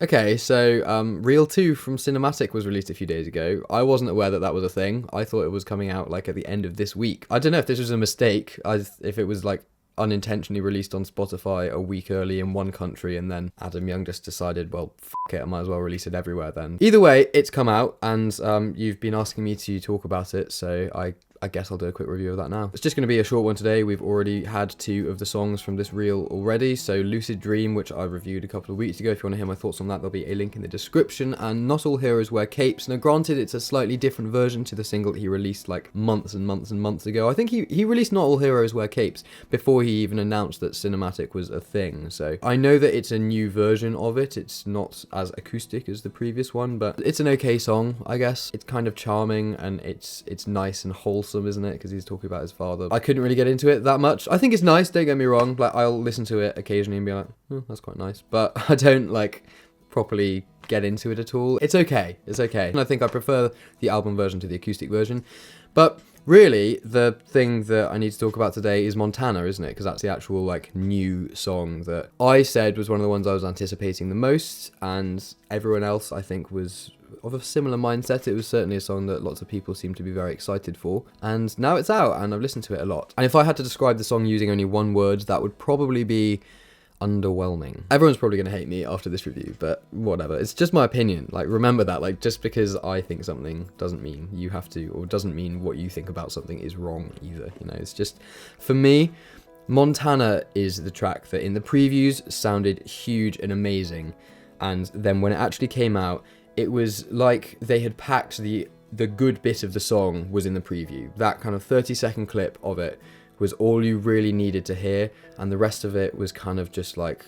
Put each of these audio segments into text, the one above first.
Okay, so Reel 2 from Cinematic was released a few days ago. I wasn't aware that that was a thing. I thought it was coming out like at the end of this week. I don't know if this was a mistake, if it was like unintentionally released on Spotify a week early in one country and then Adam Young just decided, well, fuck it, I might as well release it everywhere then. Either way, it's come out and you've been asking me to talk about it, so I guess I'll do a quick review of that now. It's just going to be a short one today. We've already had 2 of the songs from this reel already. So Lucid Dream, which I reviewed a couple of weeks ago. If you want to hear my thoughts on that, there'll be a link in the description. And Not All Heroes Wear Capes. Now granted, it's a slightly different version to the single that he released like months and months and months ago. I think he released Not All Heroes Wear Capes before he even announced that Cinematic was a thing. So I know that it's a new version of it. It's not as acoustic as the previous one, but it's an okay song, I guess. It's kind of charming and it's nice and wholesome, isn't it? Because he's talking about his father. I couldn't really get into it that much. I think it's nice, don't get me wrong. Like, I'll listen to it occasionally and be like, oh, that's quite nice. But I don't, like, properly get into it at all. It's okay. It's okay. And I think I prefer the album version to the acoustic version. But really, the thing that I need to talk about today is Montana, isn't it? Because that's the actual, like, new song that I said was one of the ones I was anticipating the most. And everyone else, I think, was of a similar mindset. It was certainly a song that lots of people seem to be very excited for, and now it's out and I've listened to it a lot. And if I had to describe the song using only one word, that would probably be underwhelming. Everyone's probably going to hate me after this review, but whatever, it's just my opinion. Like, remember that, like, just because I think something doesn't mean you have to, or doesn't mean what you think about something is wrong either, you know. It's just, for me, Montana is the track that in the previews sounded huge and amazing, and then when it actually came out, it was like they had packed the good bit of the song was in the preview. That kind of 30-second clip of it was all you really needed to hear, and the rest of it was kind of just like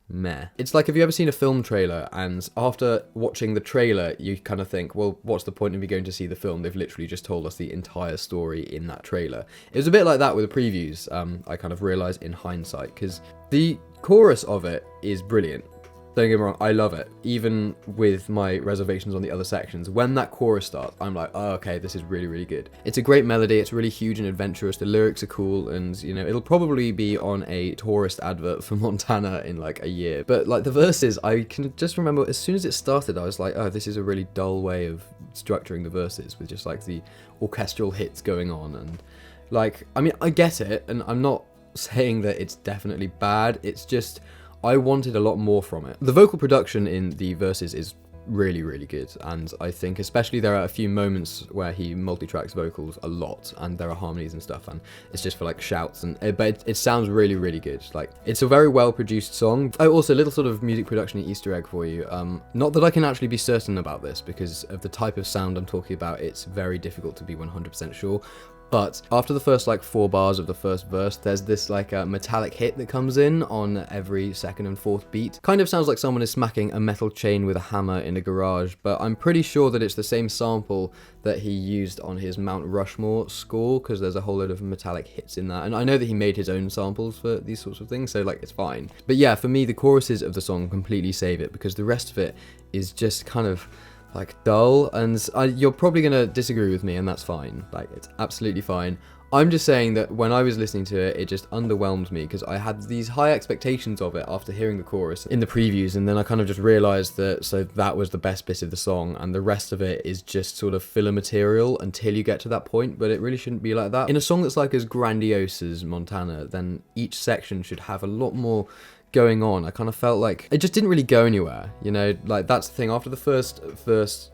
meh. It's like, have you ever seen a film trailer and after watching the trailer you kind of think, well, what's the point of me going to see the film? They've literally just told us the entire story in that trailer. It was a bit like that with the previews, I kind of realised in hindsight, because the chorus of it is brilliant. Don't get me wrong, I love it, even with my reservations on the other sections. When that chorus starts, I'm like, oh, okay, this is really, really good. It's a great melody, it's really huge and adventurous, the lyrics are cool, and, you know, it'll probably be on a tourist advert for Montana in, like, a year. But, like, the verses, I can just remember, as soon as it started, I was like, oh, this is a really dull way of structuring the verses, with just, like, the orchestral hits going on, and, like, I mean, I get it, and I'm not saying that it's definitely bad, it's just, I wanted a lot more from it. The vocal production in the verses is really, really good, and I think especially there are a few moments where he multi-tracks vocals a lot, and there are harmonies and stuff, and it's just for like shouts, and but it sounds really, really good. Like, it's a very well produced song. Oh, also a little sort of music production Easter egg for you. Not that I can actually be certain about this, because of the type of sound I'm talking about, it's very difficult to be 100% sure. But after the first like 4 bars of the first verse, there's this like a metallic hit that comes in on every second and fourth beat. Kind of sounds like someone is smacking a metal chain with a hammer in a garage, but I'm pretty sure that it's the same sample that he used on his Mount Rushmore score, because there's a whole load of metallic hits in that. And I know that he made his own samples for these sorts of things, so like, it's fine. But yeah, for me, the choruses of the song completely save it, because the rest of it is just kind of like dull, and you're probably gonna disagree with me, and that's fine. Like, it's absolutely fine. I'm just saying that when I was listening to it, it just underwhelmed me, because I had these high expectations of it after hearing the chorus in the previews, and then I kind of just realised that, so that was the best bit of the song, and the rest of it is just sort of filler material until you get to that point, but it really shouldn't be like that. In a song that's like as grandiose as Montana, then each section should have a lot more going on. I kind of felt like it just didn't really go anywhere, you know. Like, that's the thing, after the first verse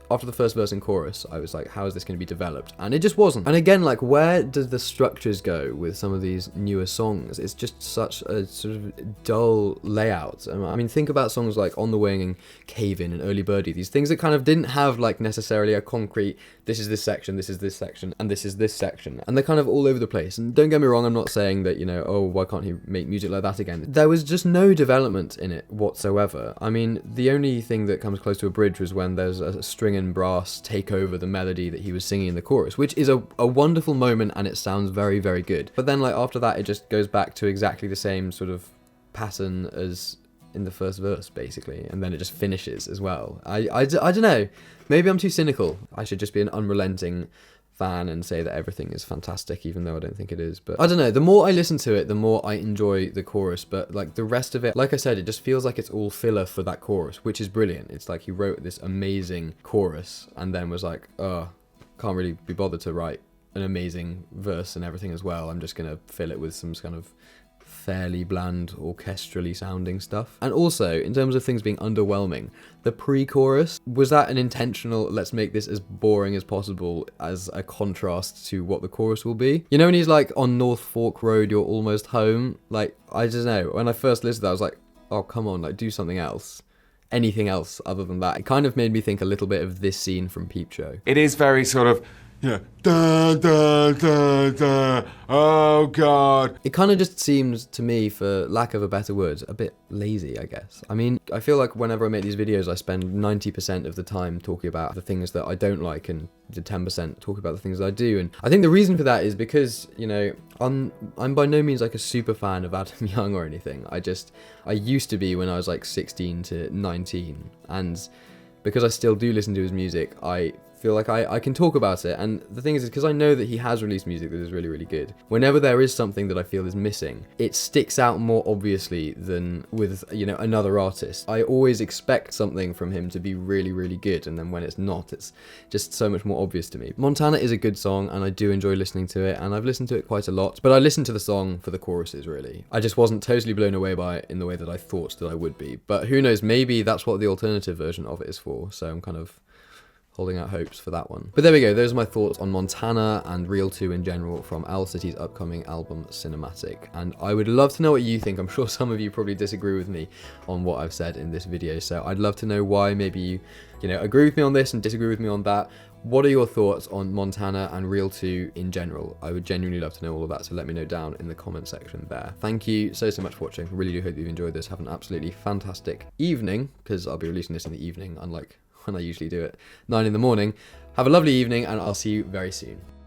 and chorus, I was like, how is this going to be developed? And it just wasn't. And again, like, where does the structures go with some of these newer songs? It's just such a sort of dull layout. I mean, think about songs like On the Wing and Cave In and Early Birdie, these things that kind of didn't have like necessarily a concrete, this is this section, this is this section, and this is this section, and they're kind of all over the place. And don't get me wrong, I'm not saying that, you know, oh, why can't he make music like that again? There was just no development in it whatsoever. I mean, the only thing that comes close to a bridge was when there's a string and brass take over the melody that he was singing in the chorus, which is a wonderful moment, and it sounds very, very good. But then, like, after that, it just goes back to exactly the same sort of pattern as in the first verse, basically, and then it just finishes as well. I don't know, maybe I'm too cynical. I should just be an unrelenting fan and say that everything is fantastic, even though I don't think it is. But I don't know, the more I listen to it, the more I enjoy the chorus. But like the rest of it, like I said, it just feels like it's all filler for that chorus, which is brilliant. It's like he wrote this amazing chorus and then was like, oh, can't really be bothered to write an amazing verse and everything as well. I'm just gonna fill it with some kind of fairly bland, orchestrally sounding stuff. And also, in terms of things being underwhelming, the pre-chorus, was that an intentional, let's make this as boring as possible as a contrast to what the chorus will be? You know when he's like, on North Fork Road, you're almost home? Like, I just know, when I first listened to that, I was like, oh, come on, like, do something else. Anything else other than that. It kind of made me think a little bit of this scene from Peep Show. It is very sort of, da, da, da, da, oh God. It kind of just seems to me, for lack of a better word, a bit lazy, I guess. I mean, I feel like whenever I make these videos, I spend 90% of the time talking about the things that I don't like and the 10% talking about the things that I do. And I think the reason for that is because, you know, I'm by no means like a super fan of Adam Young or anything. I used to be when I was like 16 to 19. And because I still do listen to his music, I feel like I can talk about it. And the thing is because I know that he has released music that is really, really good. Whenever there is something that I feel is missing, it sticks out more obviously than with, you know, another artist. I always expect something from him to be really, really good, and then when it's not, it's just so much more obvious to me. Montana is a good song, and I do enjoy listening to it, and I've listened to it quite a lot, but I listened to the song for the choruses, really. I just wasn't totally blown away by it in the way that I thought that I would be. But who knows, maybe that's what the alternative version of it is for, so I'm kind of holding out hopes for that one. But there we go, those are my thoughts on Montana and Real 2 in general from Owl City's upcoming album Cinematic. And I would love to know what you think. I'm sure some of you probably disagree with me on what I've said in this video, so I'd love to know why. Maybe you know, agree with me on this and disagree with me on that. What are your thoughts on Montana and Real 2 in general? I would genuinely love to know all of that, so let me know down in the comment section there. Thank you so much for watching. I really do hope you've enjoyed this. Have an absolutely fantastic evening, because I'll be releasing this in the evening, unlike when I usually do it 9 in the morning. Have a lovely evening, and I'll see you very soon.